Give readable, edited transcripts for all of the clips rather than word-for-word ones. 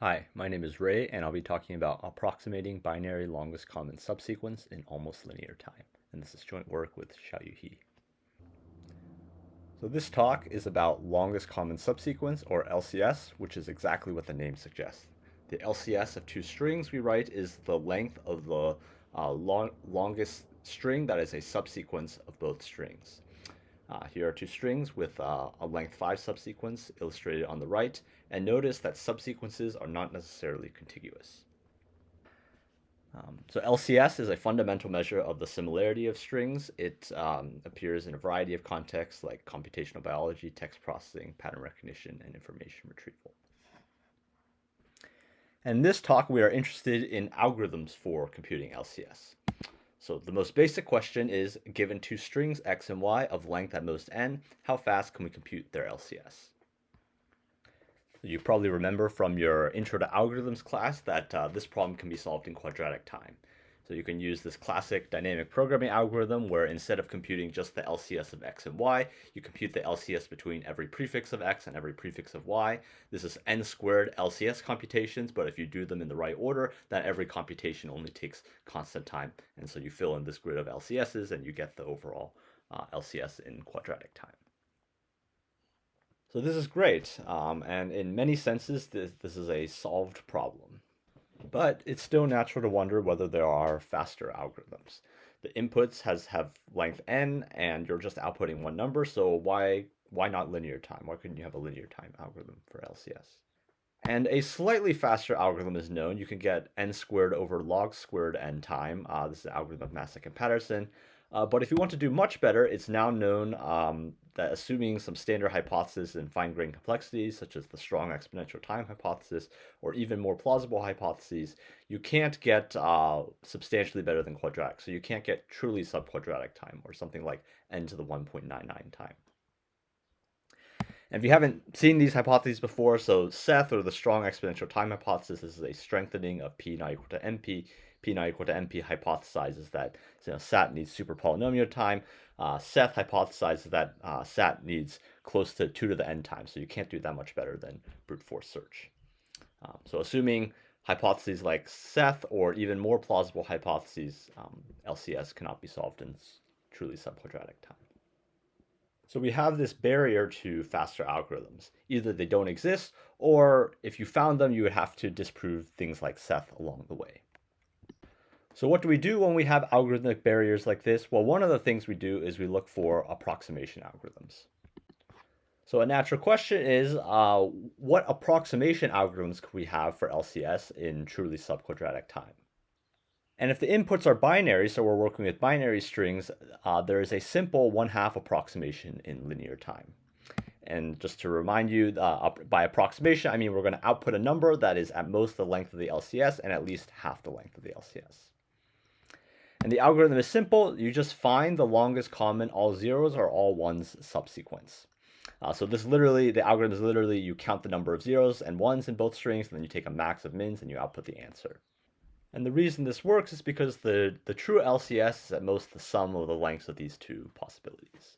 Hi, my name is Ray, and I'll be talking about approximating binary longest common subsequence in almost linear time. And this is joint work with Xiaoyu. So this talk is about longest common subsequence, or LCS, which is exactly what the name suggests. The LCS of two strings we write is the length of the longest string that is a subsequence of both strings. Here are two strings with a length 5 subsequence illustrated on the right, and notice that subsequences are not necessarily contiguous. So LCS is a fundamental measure of the similarity of strings. It appears in a variety of contexts like computational biology, text processing, pattern recognition, and information retrieval. And in this talk, we are interested in algorithms for computing LCS. So the most basic question is, given two strings x and y of length at most n, how fast can we compute their LCS? You probably remember from your Intro to Algorithms class that this problem can be solved in quadratic time. So you can use this classic dynamic programming algorithm where instead of computing just the LCS of x and y, you compute the LCS between every prefix of x and every prefix of y. This is n squared LCS computations, but if you do them in the right order, then every computation only takes constant time. And so you fill in this grid of LCSs and you get the overall LCS in quadratic time. So this is great, and in many senses, this is a solved problem. But it's still natural to wonder whether there are faster algorithms. The inputs have length n, and you're just outputting one number, so why not linear time? Why couldn't you have a linear time algorithm for LCS? And a slightly faster algorithm is known. You can get n squared over log squared n time. This is the algorithm of Masek and Patterson. But if you want to do much better, it's now known that assuming some standard hypothesis in fine-grained complexities, such as the strong exponential time hypothesis, or even more plausible hypotheses, you can't get substantially better than quadratic. So you can't get truly subquadratic time, or something like n to the 1.99 time. And if you haven't seen these hypotheses before, so Seth, or the strong exponential time hypothesis, is a strengthening of p not equal to np. P not equal to np hypothesizes that SAT needs super polynomial time. Seth hypothesizes that SAT needs close to 2 to the n times, so you can't do that much better than brute force search. So assuming hypotheses like Seth, or even more plausible hypotheses, LCS cannot be solved in truly subquadratic time. So we have this barrier to faster algorithms. Either they don't exist, or if you found them, you would have to disprove things like Seth along the way. So what do we do when we have algorithmic barriers like this? Well, one of the things we do is we look for approximation algorithms. So a natural question is, what approximation algorithms could we have for LCS in truly subquadratic time? And if the inputs are binary, so we're working with binary strings, there is a simple 1/2 approximation in linear time. And just to remind you, by approximation, I mean we're going to output a number that is at most the length of the LCS and at least half the length of the LCS. And the algorithm is simple. You just find the longest common all zeros or all ones subsequence. So the algorithm is literally, you count the number of zeros and ones in both strings, and then you take a max of mins and you output the answer. And the reason this works is because the true LCS is at most the sum of the lengths of these two possibilities.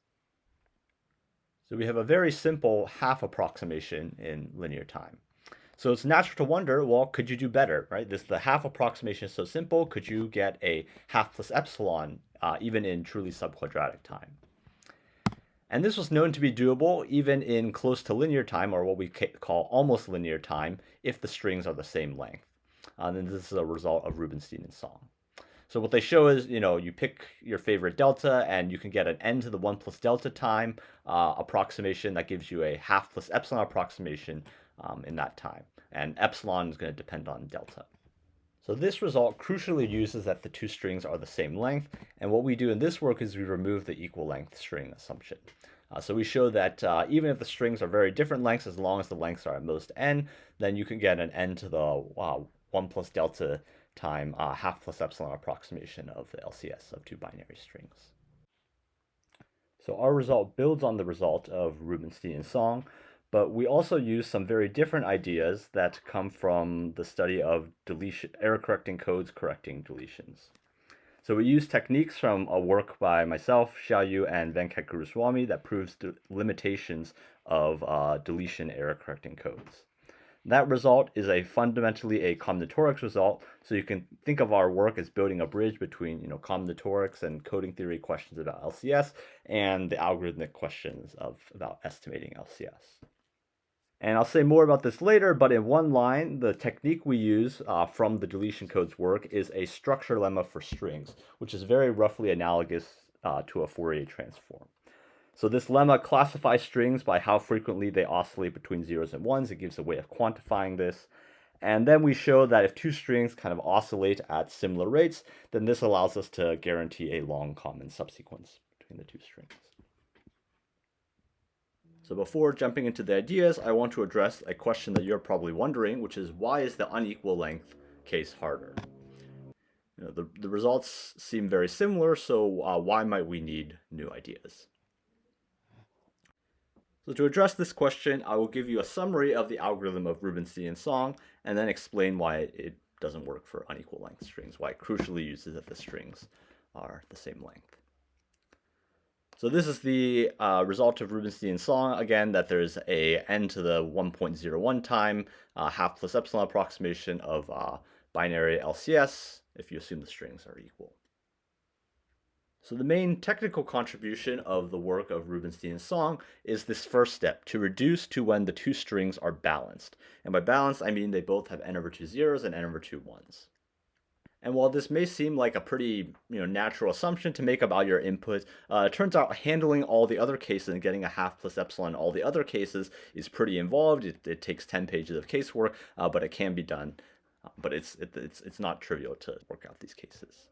So we have a very simple half approximation in linear time. So it's natural to wonder, well, could you do better, right? The half approximation is so simple. Could you get a half plus epsilon even in truly subquadratic time? And this was known to be doable even in close to linear time, or what we call almost linear time, if the strings are the same length. And this is a result of Rubinstein and Song. So what they show is, you pick your favorite delta, and you can get an n to the 1 plus delta time approximation that gives you a half plus epsilon approximation in that time. And epsilon is going to depend on delta. So this result crucially uses that the two strings are the same length. And what we do in this work is we remove the equal length string assumption. So we show that even if the strings are very different lengths, as long as the lengths are at most n, then you can get an n to the 1 plus delta time half plus epsilon approximation of the LCS of two binary strings. So our result builds on the result of Rubinstein and Song, but we also use some very different ideas that come from the study of error correcting codes correcting deletions. So we use techniques from a work by myself, Xiaoyu, and Venkat Guruswamy that proves the limitations of deletion error correcting codes. That result is fundamentally a combinatorics result, so you can think of our work as building a bridge between combinatorics and coding theory questions about LCS and the algorithmic questions about estimating LCS. And I'll say more about this later, but in one line, the technique we use from the deletion codes work is a structure lemma for strings, which is very roughly analogous to a Fourier transform. So this lemma classifies strings by how frequently they oscillate between zeros and ones. It gives a way of quantifying this. And then we show that if two strings kind of oscillate at similar rates, then this allows us to guarantee a long common subsequence between the two strings. So before jumping into the ideas, I want to address a question that you're probably wondering, which is why is the unequal length case harder? The results seem very similar, so why might we need new ideas? So to address this question, I will give you a summary of the algorithm of Rubinstein-Song and then explain why it doesn't work for unequal length strings, why it crucially uses if the strings are the same length. So this is the result of Rubinstein-Song, again, that there's a n to the 1.01 time half plus epsilon approximation of binary LCS if you assume the strings are equal. So the main technical contribution of the work of Rubinstein-Song is this first step, to reduce to when the two strings are balanced. And by balanced, I mean they both have n over 2 zeros and n over 2 ones. And while this may seem like a pretty natural assumption to make about your input, it turns out handling all the other cases and getting a half plus epsilon in all the other cases is pretty involved. It takes 10 pages of casework, but it can be done. But it's not trivial to work out these cases.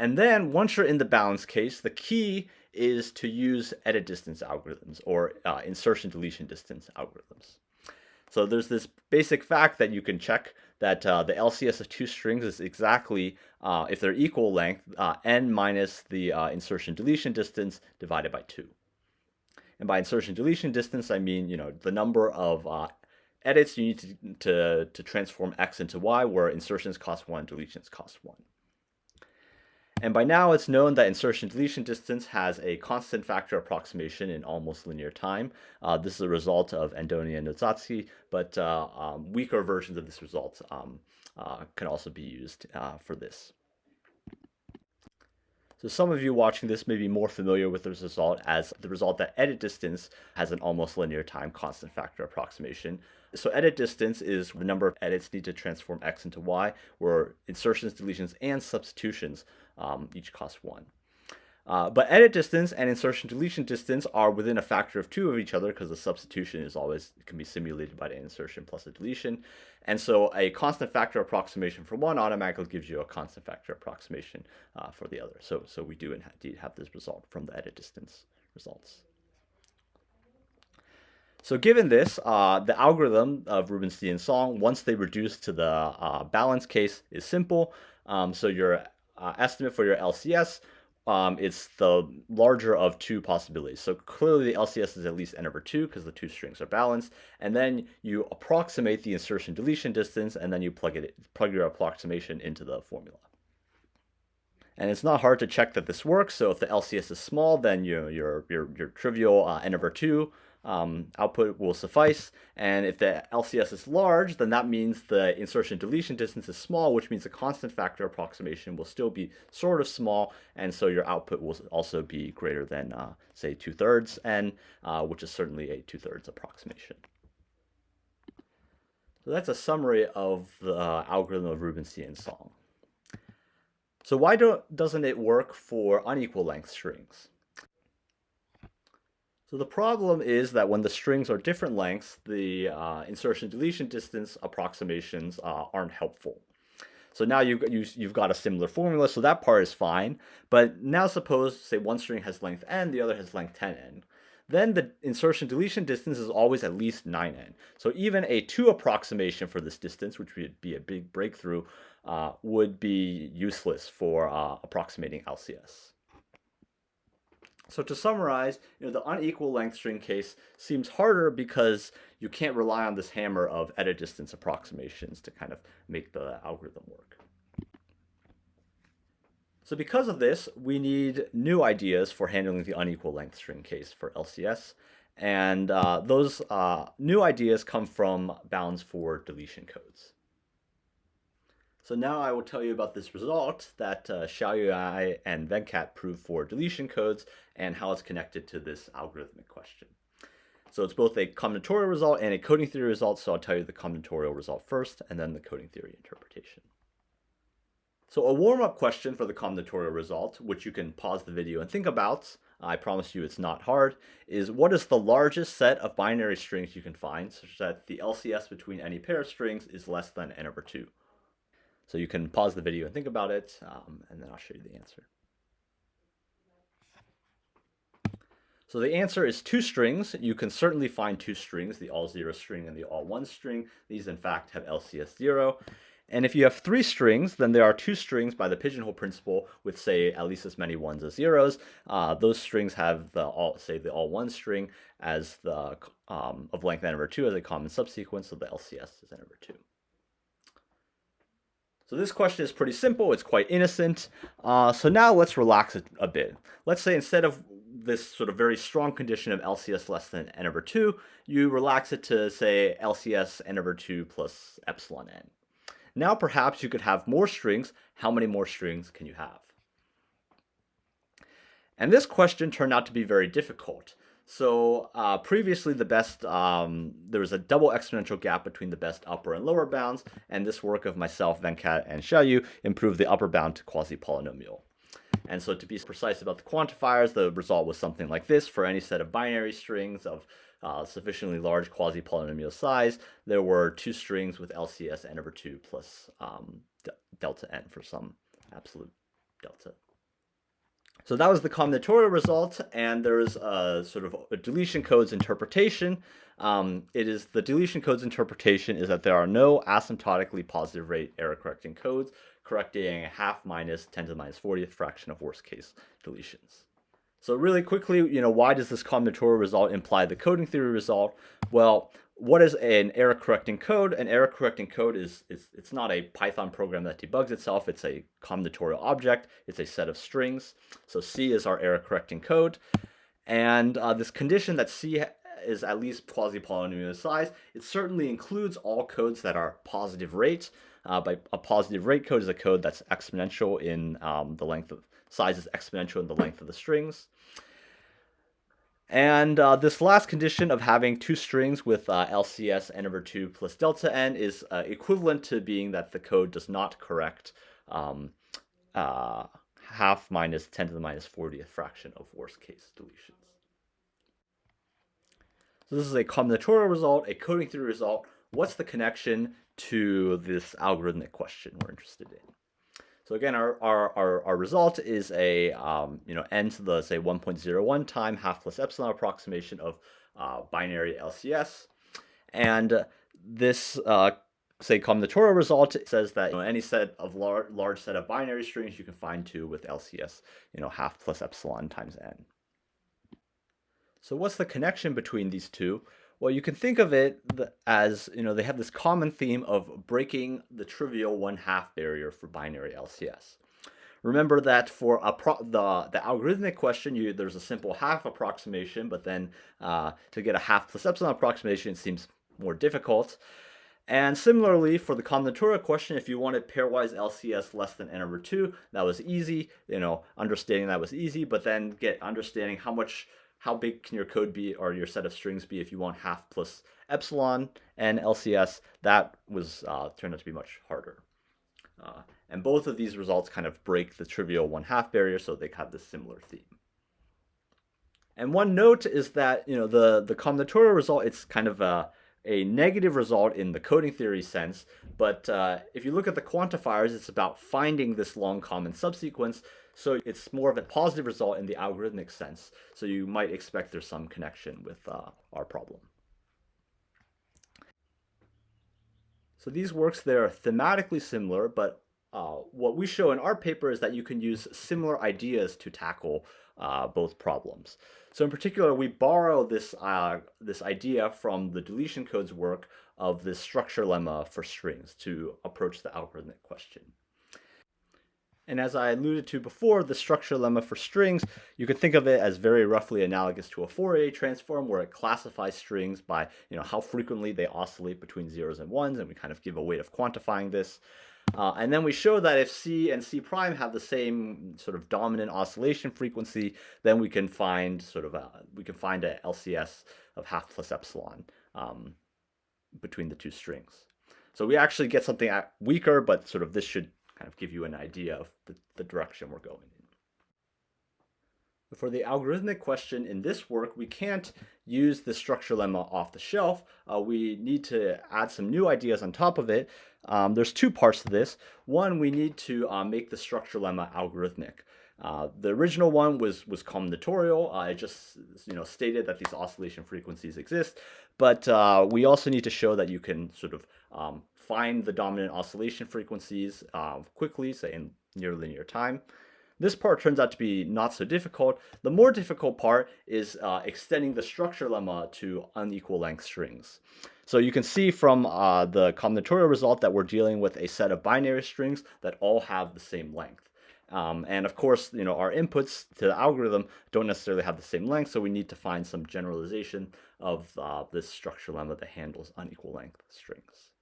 And then once you're in the balance case, the key is to use edit distance algorithms or insertion deletion distance algorithms. So there's this basic fact that you can check that the LCS of two strings is exactly, if they're equal length, n minus the insertion deletion distance divided by 2. And by insertion deletion distance, I mean the number of edits you need to transform x into y, where insertions cost 1, deletions cost 1. And by now it's known that insertion deletion distance has a constant factor approximation in almost linear time. This is a result of Andoni and Nozatsky, but weaker versions of this result can also be used for this. So some of you watching this may be more familiar with this result as the result that edit distance has an almost linear time constant factor approximation. So edit distance is the number of edits needed to transform x into y, where insertions, deletions, and substitutions each cost 1. But edit distance and insertion deletion distance are within a factor of 2 of each other because the substitution can be simulated by the insertion plus a deletion. And so a constant factor approximation for one automatically gives you a constant factor approximation for the other. So we do indeed have this result from the edit distance results. So given this, the algorithm of Rubinstein-Song, once they reduce to the balance case, is simple. So your estimate for your LCS, it's the larger of two possibilities. So clearly the LCS is at least n over 2 because the two strings are balanced. And then you approximate the insertion deletion distance, and then you plug your approximation into the formula. And it's not hard to check that this works. So if the LCS is small, then your trivial n over 2 output will suffice. And if the LCS is large, then that means the insertion deletion distance is small, which means the constant factor approximation will still be sort of small. And so your output will also be greater than, say, 2/3 n, which is certainly a 2/3 approximation. So that's a summary of the algorithm of Rubinstein-Song. So why doesn't it work for unequal length strings? So the problem is that when the strings are different lengths, the insertion deletion distance approximations aren't helpful. So now you've got a similar formula, so that part is fine. But now suppose, say, one string has length n, the other has length 10n. Then the insertion deletion distance is always at least 9n. So even a 2 approximation for this distance, which would be a big breakthrough, would be useless for approximating LCS. So to summarize, the unequal length string case seems harder because you can't rely on this hammer of edit distance approximations to kind of make the algorithm work. So because of this, we need new ideas for handling the unequal length string case for LCS. And those new ideas come from bounds for deletion codes. So now I will tell you about this result that Xiaoyu and Venkat proved for deletion codes and how it's connected to this algorithmic question. So it's both a combinatorial result and a coding theory result, so I'll tell you the combinatorial result first and then the coding theory interpretation. So a warm-up question for the combinatorial result, which you can pause the video and think about, I promise you it's not hard, is what is the largest set of binary strings you can find such that the LCS between any pair of strings is less than n/2? So you can pause the video and think about it, and then I'll show you the answer. So the answer is 2 strings. You can certainly find 2 strings, the all 0 string and the all 1 string. These in fact have LCS 0. And if you have 3 strings, then there are 2 strings by the pigeonhole principle with, say, at least as many 1s as 0s. Those strings have the all 1 string as the of length n/2 as a common subsequence, so the LCS is n/2. So this question is pretty simple. It's quite innocent. So now let's relax it a bit. Let's say instead of this sort of very strong condition of LCS less than n/2, you relax it to, say, LCS n/2 plus epsilon n. Now perhaps you could have more strings. How many more strings can you have? And this question turned out to be very difficult. So previously the best, there was a double exponential gap between the best upper and lower bounds, and this work of myself, Venkat, and Xiaoyu improved the upper bound to quasi-polynomial. And so to be precise about the quantifiers, the result was something like this. For any set of binary strings of sufficiently large quasi-polynomial size, there were 2 strings with LCS n/2 plus delta n for some absolute delta. So that was the combinatorial result, and there's a sort of a deletion codes interpretation. The deletion codes interpretation is that there are no asymptotically positive rate error correcting codes, correcting a half minus 10 to the minus 40th fraction of worst case deletions. So really quickly, why does this combinatorial result imply the coding theory result? Well, what is an error correcting code? An error correcting code it's not a Python program that debugs itself. It's a combinatorial object. It's a set of strings. So C is our error correcting code. And this condition that C is at least quasi-polynomial size, it certainly includes all codes that are positive rate. By a positive rate code is a code that's exponential in the length of size is exponential in the length of the strings. And this last condition of having 2 strings with LCS n/2 plus delta n is equivalent to being that the code does not correct half minus 10 to the minus 40th fraction of worst case deletions. So this is a combinatorial result, a coding theory result. What's the connection to this algorithmic question we're interested in? So again, our result is a n to the, say, 1.01 time half plus epsilon approximation of binary LCS. And this, say, combinatorial result says that any set of large set of binary strings you can find 2 with LCS, half plus epsilon times n. So what's the connection between these two? Well, you can think of it as, they have this common theme of breaking the trivial 1/2 barrier for binary LCS. Remember that for the algorithmic question, there's a simple half approximation, but then to get a half plus epsilon approximation, it seems more difficult. And similarly, for the combinatorial question, if you wanted pairwise LCS less than n/2, that was easy. Understanding that was easy, but then understanding how big can your code be or your set of strings be if you want half plus epsilon and LCS, that was turned out to be much harder. And both of these results kind of break the trivial 1/2 barrier, so they have this similar theme. And one note is that the combinatorial result, it's kind of a negative result in the coding theory sense, but if you look at the quantifiers, it's about finding this long common subsequence. So it's more of a positive result in the algorithmic sense. So you might expect there's some connection with our problem. So these works, they're thematically similar, but what we show in our paper is that you can use similar ideas to tackle both problems. So in particular, we borrow this idea from the deletion codes work of this structure lemma for strings to approach the algorithmic question. And as I alluded to before, the structure lemma for strings, you can think of it as very roughly analogous to a Fourier transform, where it classifies strings by how frequently they oscillate between zeros and ones, and we kind of give a way of quantifying this. And then we show that if C and C prime have the same sort of dominant oscillation frequency, then we can find a LCS of half plus epsilon between the two strings. So we actually get something weaker, but sort of this should kind of give you an idea of the direction we're going in. For the algorithmic question in this work, we can't use the structure lemma off the shelf. We need to add some new ideas on top of it. There's two parts to this. One, we need to make the structure lemma algorithmic. The original one was combinatorial. It just stated that these oscillation frequencies exist, but we also need to show that you can sort of find the dominant oscillation frequencies quickly, say in near linear time. This part turns out to be not so difficult. The more difficult part is extending the structure lemma to unequal length strings. So you can see from the combinatorial result that we're dealing with a set of binary strings that all have the same length. And of course, our inputs to the algorithm don't necessarily have the same length, so we need to find some generalization of this structure lemma that handles unequal length strings.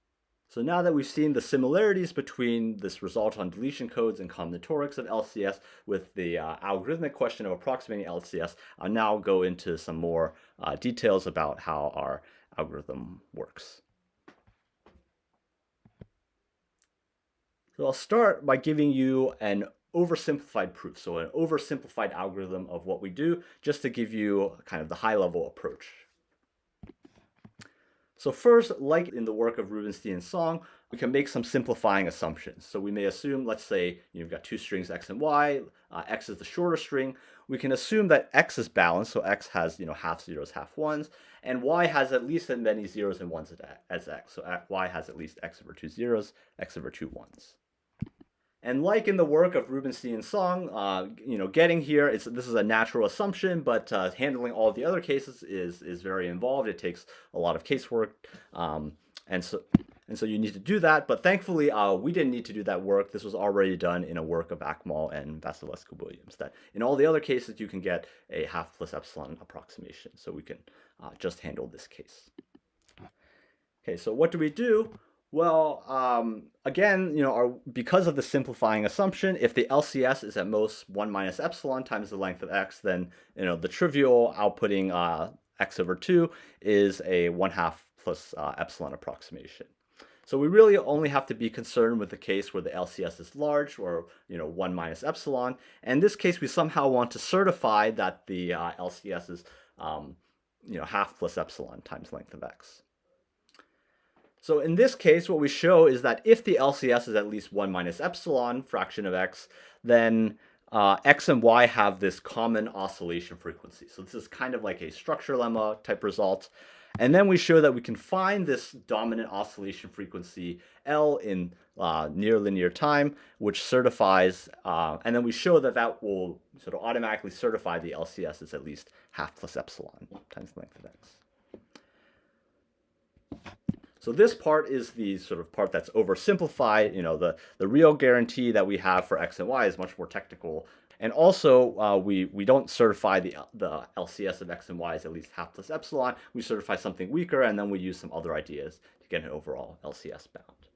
So now that we've seen the similarities between this result on deletion codes and combinatorics of LCS with the algorithmic question of approximating LCS, I'll now go into some more details about how our algorithm works. So I'll start by giving you an oversimplified proof, so an oversimplified algorithm of what we do, just to give you kind of the high-level approach. So first, like in the work of Rubinstein and Song, we can make some simplifying assumptions. So we may assume, let's say you've got two strings x and y, x is the shorter string. We can assume that x is balanced, so x has half zeros, half ones, and y has at least as many zeros and ones as x. So y has at least x over 2 zeros, x over 2 ones. And like in the work of Rubinstein and Song, getting here, this is a natural assumption, but handling all of the other cases is very involved. It takes a lot of casework, and so you need to do that. But thankfully, we didn't need to do that work. This was already done in a work of Akmal and Vasilevsky-Williams. That in all the other cases, you can get a half plus epsilon approximation. So we can just handle this case. Okay, so what do we do? Well, again, because of the simplifying assumption, if the LCS is at most 1 minus epsilon times the length of x, then the trivial outputting x over 2 is a 1/2 plus epsilon approximation. So we really only have to be concerned with the case where the LCS is large, or 1 minus epsilon. And in this case, we somehow want to certify that the LCS is 1/2 plus epsilon times length of x. So in this case, what we show is that if the LCS is at least 1 minus epsilon fraction of x, then x and y have this common oscillation frequency. So this is kind of like a structure lemma type result. And then we show that we can find this dominant oscillation frequency L in near linear time, which certifies, and then we show that that will sort of automatically certify the LCS is at least 1/2 plus epsilon times the length of x. So this part is the sort of part that's oversimplified. The real guarantee that we have for x and y is much more technical. And also, we don't certify the LCS of x and y is at least 1/2 plus epsilon. We certify something weaker, and then we use some other ideas to get an overall LCS bound.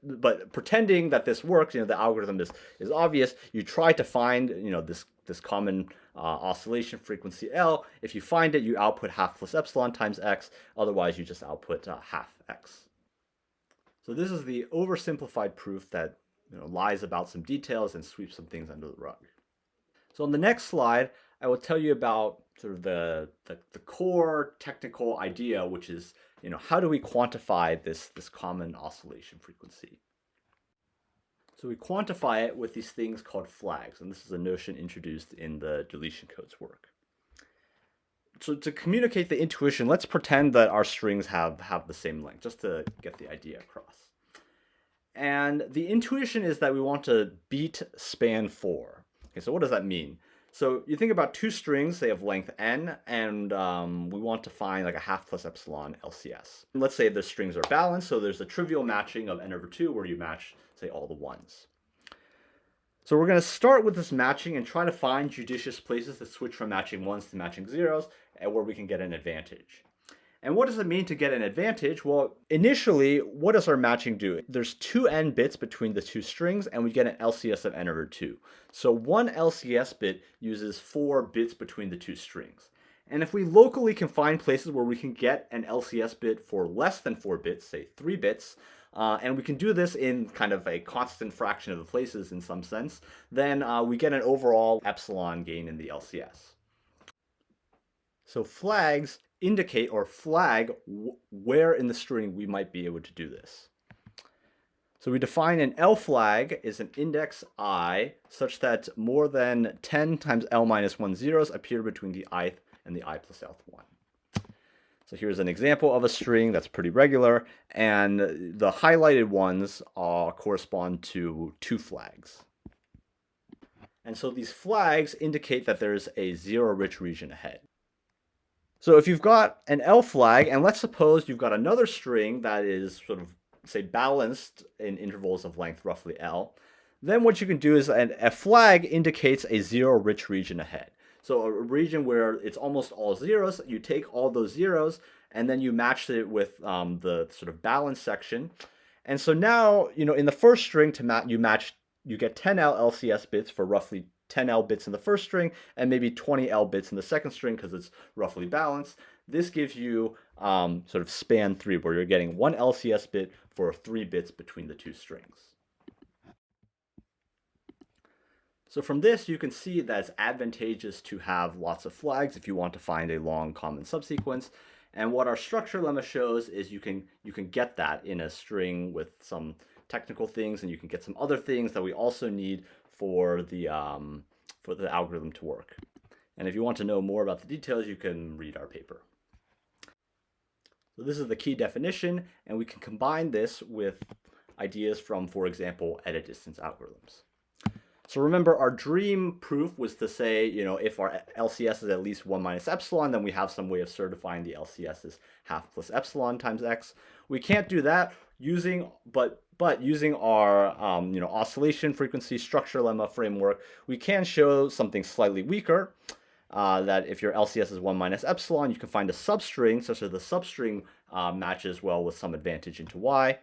But pretending that this works, the algorithm is obvious. You try to find, this common oscillation frequency L. If you find it, you output 1/2 plus epsilon times x. Otherwise, you just output 1/2 x. So this is the oversimplified proof that lies about some details and sweeps some things under the rug. So on the next slide, I will tell you about sort of the core technical idea, which is how do we quantify this common oscillation frequency? So we quantify it with these things called flags, and this is a notion introduced in the deletion codes work. So to communicate the intuition, let's pretend that our strings have the same length, just to get the idea across. And the intuition is that we want to beat span 4. Okay, so what does that mean? So you think about two strings, they have length n, and we want to find like a 1/2 plus epsilon LCS. And let's say the strings are balanced, so there's a trivial matching of n over 2 where you match, say, all the ones. So we're going to start with this matching and try to find judicious places to switch from matching ones to matching zeros and where we can get an advantage. And what does it mean to get an advantage? Well, initially, what does our matching do? There's 2n bits between the two strings, and we get an LCS of n over 2. So one LCS bit uses 4 bits between the two strings. And if we locally can find places where we can get an LCS bit for less than 4 bits, say 3 bits, and we can do this in kind of a constant fraction of the places in some sense, then we get an overall epsilon gain in the LCS. So flags indicate or flag where in the string we might be able to do this. So we define an L flag is an index I such that more than 10 times L minus 1 zeros appear between the ith and the I plus Lth one. So here's an example of a string that's pretty regular, and the highlighted ones correspond to 2 flags. And so these flags indicate that there's a zero-rich region ahead. So if you've got an L flag, and let's suppose you've got another string that is sort of, say, balanced in intervals of length roughly L, then what you can do is a flag indicates a zero-rich region ahead. So a region where it's almost all zeros, you take all those zeros, and then you match it with the sort of balance section. And so now, in the first string, you get 10 L LCS bits for roughly 10 L bits in the first string, and maybe 20 L bits in the second string because it's roughly balanced. This gives you sort of span 3, where you're getting 1 LCS bit for 3 bits between the two strings. So from this, you can see that it's advantageous to have lots of flags if you want to find a long common subsequence. And what our structure lemma shows is you can get that in a string with some technical things, and you can get some other things that we also need for the algorithm to work. And if you want to know more about the details, you can read our paper. So this is the key definition, and we can combine this with ideas from, for example, edit distance algorithms. So remember, our dream proof was to say, if our LCS is at least 1 minus epsilon, then we have some way of certifying the LCS is half plus epsilon times x. We can't do that using our oscillation frequency structure lemma framework. We can show something slightly weaker, that if your LCS is 1 minus epsilon, you can find a substring such that the substring matches well with some advantage into y.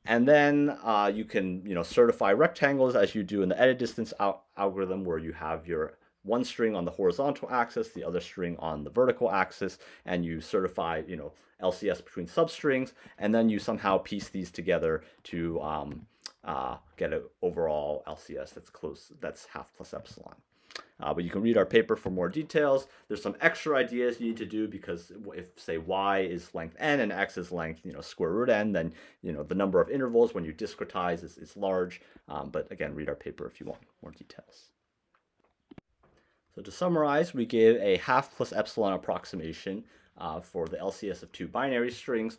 And then you can certify rectangles as you do in the edit distance algorithm, where you have your one string on the horizontal axis, the other string on the vertical axis, and you certify LCS between substrings, and then you somehow piece these together to get an overall LCS that's half plus epsilon. But you can read our paper for more details. There's some extra ideas you need to do, because if, say, y is length n and x is length square root n, then the number of intervals when you discretize is large. But again, read our paper if you want more details. So to summarize, we gave a half plus epsilon approximation for the LCS of 2 binary strings.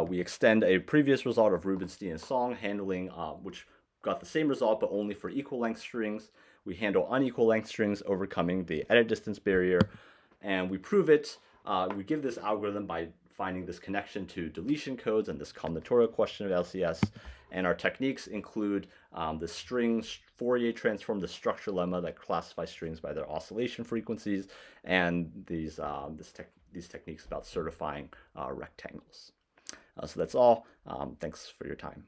We extend a previous result of Rubinstein and Song handling, which got the same result but only for equal length strings. We handle unequal length strings, overcoming the edit distance barrier, and we prove it. We give this algorithm by finding this connection to deletion codes and this combinatorial question of LCS. And our techniques include the string Fourier transform, the structure lemma that classifies strings by their oscillation frequencies, and these techniques about certifying rectangles. So that's all. Thanks for your time.